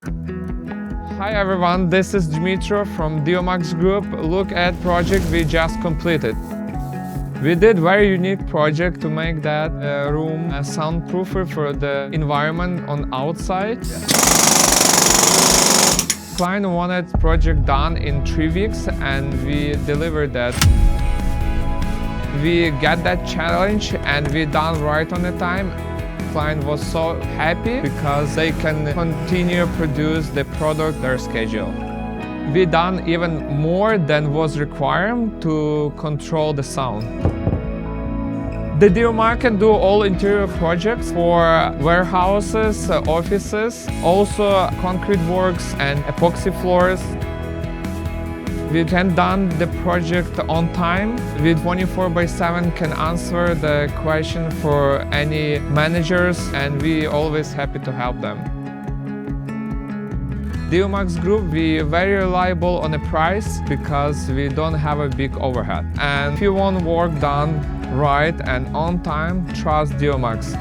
Hi everyone, this is Dmitro from Deomax Group. Look at project we just completed. We did very unique project to make that room soundproofer for the environment on outside. Client wanted project done in 3 weeks and we delivered that. We got that challenge and we done right on the time. Client was so happy because they can continue produce the product their schedule. We done even more than was required to control the sound. The Deomax can do all interior projects for warehouses, offices, also concrete works and epoxy floors. We can done the project on time. We 24/7 can answer the question for any managers and we always happy to help them. Deomax Group, we very reliable on the price because we don't have a big overhead. And if you want work done right and on time, trust Deomax.